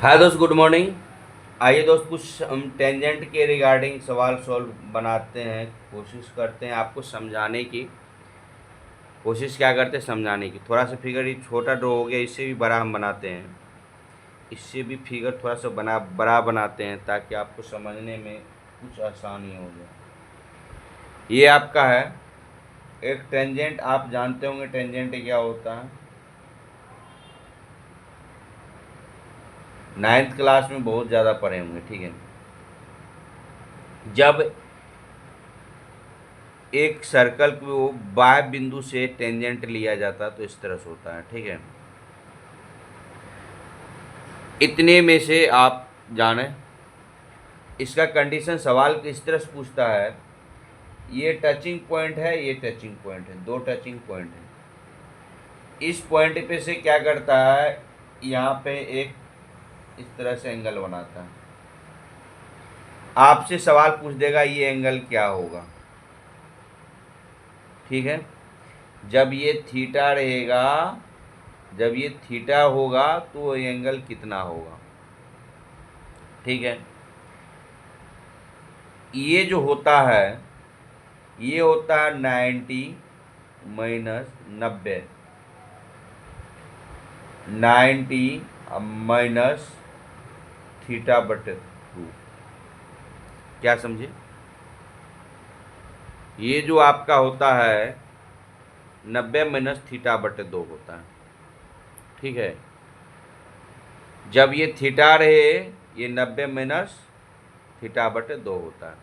हाय दोस्त, good morning. आइए दोस्त, कुछ हम टेंजेंट के रिगार्डिंग सवाल सॉल्व बनाते हैं, कोशिश करते हैं आपको समझाने की। कोशिश क्या करते हैं समझाने की। थोड़ा सा फिगर ये छोटा ड्रॉ हो गया, इससे भी बड़ा हम बनाते हैं। इससे भी फिगर थोड़ा सा बड़ा बनाते हैं ताकि आपको समझने में कुछ आसानी हो जाए। ये आपका है एक टेंजेंट। आप जानते होंगे टेंजेंट क्या होता है। 9th क्लास में बहुत ज़्यादा पढ़े होंगे, ठीक है। जब एक सर्कल को बाह्य बिंदु से टेंजेंट लिया जाता है तो इस तरह से होता है, ठीक है। इतने में से आप जाने इसका कंडीशन सवाल किस तरह से पूछता है। ये टचिंग पॉइंट है, ये टचिंग पॉइंट है, दो टचिंग पॉइंट है। इस पॉइंट पे से क्या करता है, यहाँ पे एक इस तरह से एंगल बनाता है। आपसे सवाल पूछ देगा ये एंगल क्या होगा, ठीक है। जब ये थीटा रहेगा, जब ये थीटा होगा तो ये एंगल कितना होगा, ठीक है। ये जो होता है ये होता है 90 माइनस 90, 90 माइनस थीटा बटे 2। क्या समझे। ये जो आपका होता है 90 माइनस थीटा बटे 2 होता है, ठीक है। जब ये थीटा रहे ये 90 माइनस थीटा बटे 2 होता है।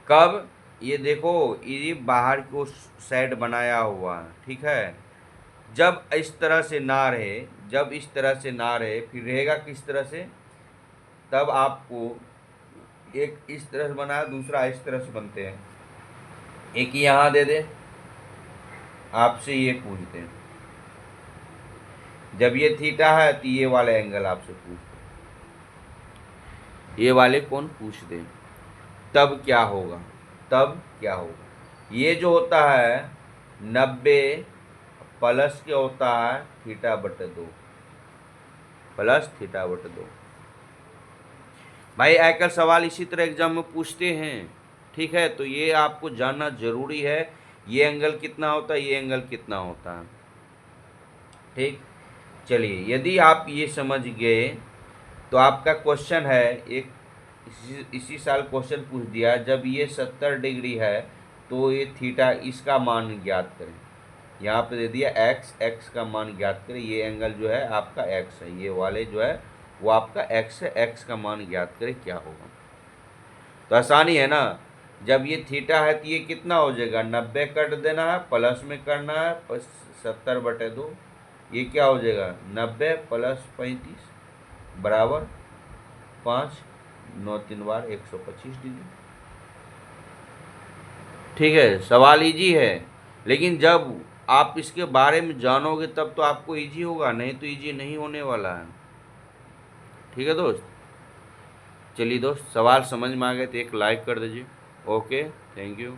कब, ये देखो ये बाहर को साइड बनाया हुआ है, ठीक है। जब इस तरह से ना रहे, जब इस तरह से ना रहे, फिर रहेगा किस तरह से। तब आपको एक इस तरह से बना है, दूसरा इस तरह से बनते हैं। एक यहाँ दे दे, आपसे ये पूछते हैं। जब ये थीटा है तो ये वाले एंगल आपसे पूछते हैं, ये वाले कौन पूछ दे। तब क्या होगा, तब क्या होगा। ये जो होता है 90 प्लस क्या होता है थीटा बटे 2, प्लस थीटा बटे 2। भाई आजकल सवाल इसी तरह एग्जाम में पूछते हैं, ठीक है। तो ये आपको जानना जरूरी है, ये एंगल कितना होता है, ये एंगल कितना होता है, ठीक। चलिए, यदि आप ये समझ गए तो आपका क्वेश्चन है एक, इसी साल क्वेश्चन पूछ दिया। जब ये 70 डिग्री है तो ये थीटा, इसका मान ज्ञात करें। यहाँ पे दे दिया एक्स, एक्स का मान ज्ञात करें। ये एंगल जो है आपका एक्स है, ये वाले जो है वो आपका एक्स है, एक्स का मान ज्ञात करें क्या होगा। तो आसानी है ना। जब ये थीटा है तो ये कितना हो जाएगा, 90 कट देना है, प्लस में करना है 70 बटे 2। ये क्या हो जाएगा 90 प्लस 35 बराबर 5, 9 3 बार 125 डिग्री, ठीक है। सवाल इजी है, लेकिन जब आप इसके बारे में जानोगे तब तो आपको इजी होगा, नहीं तो इजी नहीं होने वाला है, ठीक है दोस्त। चलिए दोस्त, सवाल समझ में आ गए तो एक लाइक कर दीजिए। Okay, thank you.